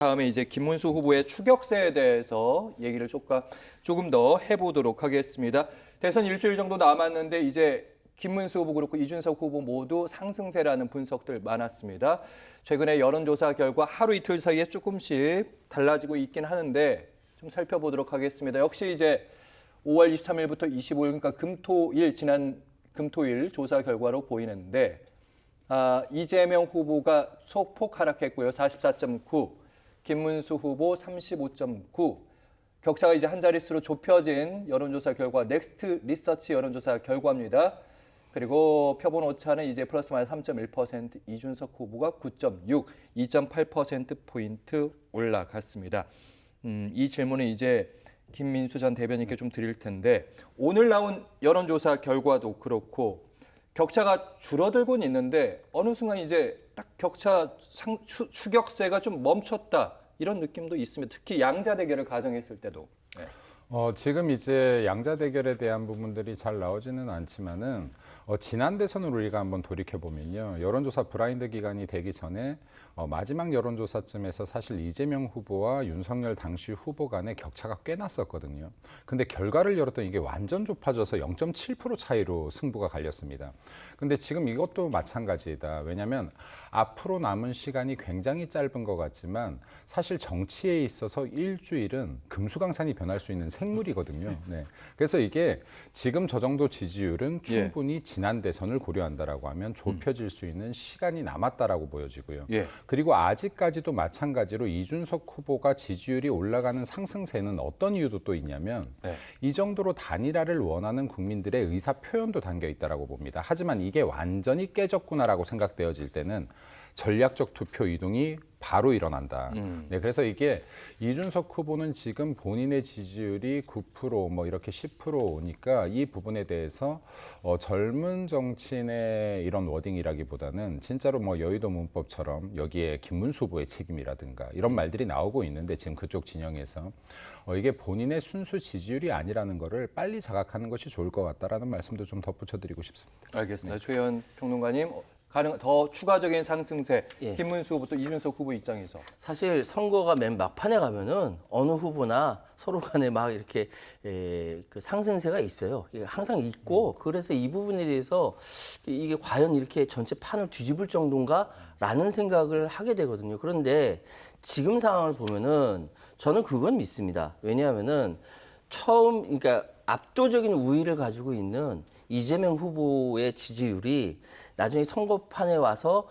다음에 이제 김문수 후보의 추격세에 대해서 얘기를 조금 더 해보도록 하겠습니다. 대선 일주일 정도 남았는데 이제 김문수 후보 그렇고 이준석 후보 모두 상승세라는 분석들 많았습니다. 최근에 여론조사 결과 하루 이틀 사이에 조금씩 달라지고 있긴 하는데 좀 살펴보도록 하겠습니다. 역시 이제 5월 23일부터 25일 그러니까 지난 금토일 조사 결과로 보이는데 이재명 후보가 소폭 하락했고요. 44.9. 김문수 후보 35.9. 격차가 이제 한 자릿수로 좁혀진 여론조사 결과 넥스트 리서치 여론조사 결과입니다. 그리고 표본 오차는 이제 플러스 마이너스 3.1%, 이준석 후보가 9.6, 2.8%포인트 올라갔습니다. 이 질문은 이제 김민수 전 대변인께 좀 드릴 텐데 오늘 나온 여론조사 결과도 그렇고 격차가 줄어들고는 있는데 어느 순간 이제 딱 격차 추격세가 좀 멈췄다 이런 느낌도 있습니다. 특히 양자 대결을 가정했을 때도. 네. 지금 이제 양자 대결에 대한 부분들이 잘 나오지는 않지만은 지난 대선을 우리가 한번 돌이켜 보면요, 여론조사 브라인드 기간이 되기 전에 마지막 여론조사쯤에서 사실 이재명 후보와 윤석열 당시 후보 간의 격차가 꽤 났었거든요. 근데 결과를 열었더니 이게 완전 좁아져서 0.7% 차이로 승부가 갈렸습니다. 근데 지금 이것도 마찬가지이다. 왜냐하면 앞으로 남은 시간이 굉장히 짧은 것 같지만 사실 정치에 있어서 일주일은 금수강산이 변할 수 있는 생물이거든요. 네. 그래서 이게 지금 저 정도 지지율은 충분히 지난 대선을 고려한다라고 하면 좁혀질 수 있는 시간이 남았다라고 보여지고요. 그리고 아직까지도 마찬가지로 이준석 후보가 지지율이 올라가는 상승세는 어떤 이유도 또 있냐면 이 정도로 단일화를 원하는 국민들의 의사 표현도 담겨 있다라고 봅니다. 하지만 이게 완전히 깨졌구나라고 생각되어질 때는 전략적 투표 이동이 바로 일어난다. 네, 그래서 이게 이준석 후보는 지금 본인의 지지율이 9% 뭐 이렇게 10% 오니까 이 부분에 대해서 젊은 정치인의 이런 워딩이라기보다는 진짜로 뭐 여의도 문법처럼 여기에 김문수 후보의 책임이라든가 이런 말들이 나오고 있는데 지금 그쪽 진영에서 이게 본인의 순수 지지율이 아니라는 거를 빨리 자각하는 것이 좋을 것 같다라는 말씀도 좀 덧붙여드리고 싶습니다. 알겠습니다. 최현 평론가님. 더 추가적인 상승세, 김문수 후보 또 이준석 후보 입장에서. 사실 선거가 맨 막판에 가면은 어느 후보나 서로 간에 막 이렇게 그 상승세가 있어요. 이게 항상 있고 그래서 이 부분에 대해서 이게 과연 이렇게 전체 판을 뒤집을 정도인가라는 생각을 하게 되거든요. 그런데 지금 상황을 보면은 저는 그건 믿습니다. 왜냐하면은 그러니까 압도적인 우위를 가지고 있는 이재명 후보의 지지율이 나중에 선거판에 와서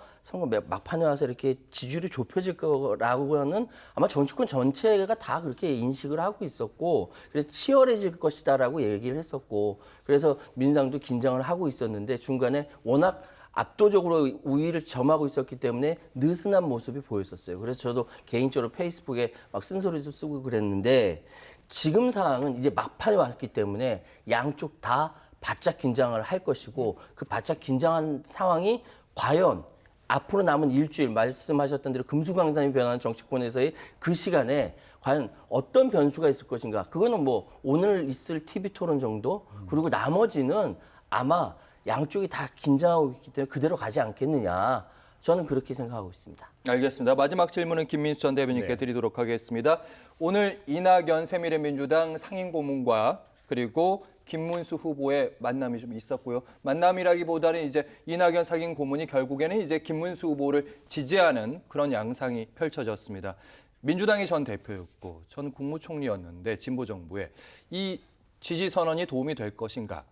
막판에 와서 이렇게 지지율이 좁혀질 거라고는 아마 정치권 전체가 다 그렇게 인식을 하고 있었고 그래서 치열해질 것이다라고 얘기를 했었고 그래서 민주당도 긴장을 하고 있었는데 중간에 워낙 압도적으로 우위를 점하고 있었기 때문에 느슨한 모습이 보였었어요. 그래서 저도 개인적으로 페이스북에 막 쓴소리도 쓰고 그랬는데 지금 상황은 이제 막판에 왔기 때문에 양쪽 다 바짝 긴장을 할 것이고 그 바짝 긴장한 상황이 과연 앞으로 남은 일주일 말씀하셨던 대로 금수강산이 변하는 정치권에서의 그 시간에 과연 어떤 변수가 있을 것인가. 그거는 뭐 오늘 있을 TV 토론 정도 그리고 나머지는 아마 양쪽이 다 긴장하고 있기 때문에 그대로 가지 않겠느냐. 저는 그렇게 생각하고 있습니다. 알겠습니다. 마지막 질문은 김민수 전 대변인께 드리도록 하겠습니다. 오늘 이낙연 새미래민주당 상임고문과 그리고 김문수 후보의 만남이 좀 있었고요. 만남이라기보다는 이제 이낙연 상임고문이 결국에는 이제 김문수 후보를 지지하는 그런 양상이 펼쳐졌습니다. 민주당의 전 대표였고 전 국무총리였는데 진보정부에 이 지지 선언이 도움이 될 것인가?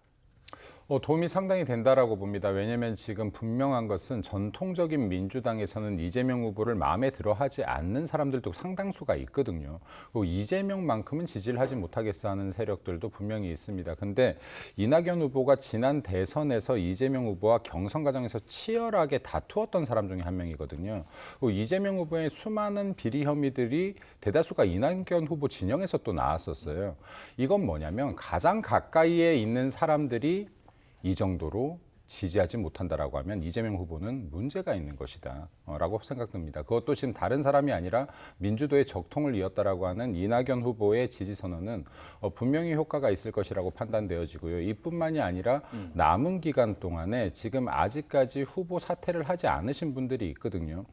도움이 상당히 된다라고 봅니다. 왜냐하면 지금 분명한 것은 전통적인 민주당에서는 이재명 후보를 마음에 들어하지 않는 사람들도 상당수가 있거든요. 이재명만큼은 지지를 하지 못하겠어 하는 세력들도 분명히 있습니다. 근데 이낙연 후보가 지난 대선에서 이재명 후보와 경선 과정에서 치열하게 다투었던 사람 중에 한 명이거든요. 이재명 후보의 수많은 비리 혐의들이 대다수가 이낙연 후보 진영에서 또 나왔었어요. 이건 뭐냐면 가장 가까이에 있는 사람들이 이 정도로 지지하지 못한다라고 하면 이재명 후보는 문제가 있는 것이다 라고 생각됩니다. 그것도 지금 다른 사람이 아니라 민주도의 적통을 이었다라고 하는 이낙연 후보의 지지 선언은 분명히 효과가 있을 것이라고 판단되어지고요. 이뿐만이 아니라 남은 기간 동안에 지금 아직까지 후보 사퇴를 하지 않으신 분들이 있거든요.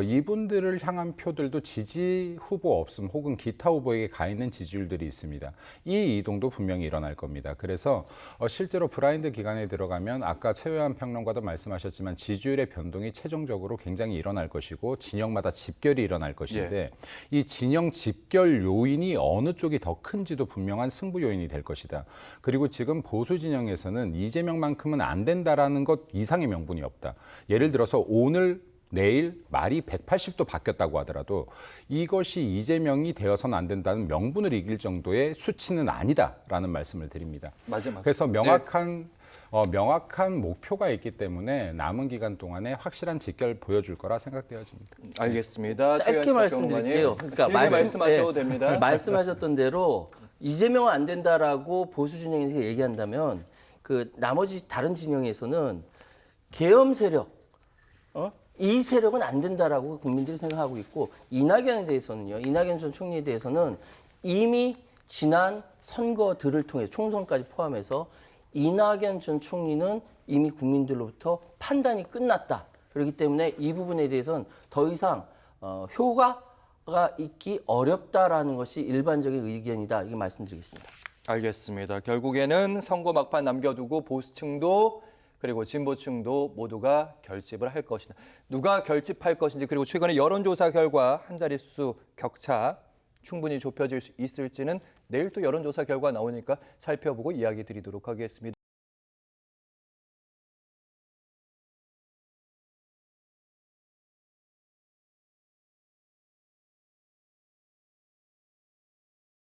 이분들을 향한 표들도 지지 후보 없음 혹은 기타 후보에게 가 있는 지지율들이 있습니다. 이 이동도 분명히 일어날 겁니다. 그래서 실제로 브라인드 기간에 들어가면 아까 최효한 평론가도 말씀하셨지만 지지율의 변동이 최종적으로 굉장히 일어날 것이고 진영마다 집결이 일어날 것인데 이 진영 집결 요인이 어느 쪽이 더 큰지도 분명한 승부 요인이 될 것이다. 그리고 지금 보수 진영에서는 이재명만큼은 안 된다라는 것 이상의 명분이 없다. 예를 들어서 오늘 내일 말이 180도 바뀌었다고 하더라도 이것이 이재명이 되어서는 안 된다는 명분을 이길 정도의 수치는 아니다라는 말씀을 드립니다. 마지막. 그래서 명확한 목표가 있기 때문에 남은 기간 동안에 확실한 직결 보여줄 거라 생각되어집니다. 알겠습니다. 짧게 말씀드릴게요. 그러니까 말씀하셔도 됩니다. 말씀하셨던 대로 이재명은 안 된다라고 보수 진영에서 얘기한다면 그 나머지 다른 진영에서는 계엄 세력, 이 세력은 안 된다라고 국민들이 생각하고 있고 이낙연에 대해서는요. 이낙연 전 총리에 대해서는 이미 지난 선거들을 통해 총선까지 포함해서 이낙연 전 총리는 이미 국민들로부터 판단이 끝났다. 그렇기 때문에 이 부분에 대해서는 더 이상 효과가 있기 어렵다라는 것이 일반적인 의견이다. 이게 말씀드리겠습니다. 알겠습니다. 결국에는 선거 막판 남겨두고 보수층도 그리고 진보층도 모두가 결집을 할 것이다. 누가 결집할 것인지 그리고 최근에 여론조사 결과 한 자릿수 격차 충분히 좁혀질 수 있을지는 내일 또 여론조사 결과 나오니까 살펴보고 이야기 드리도록 하겠습니다.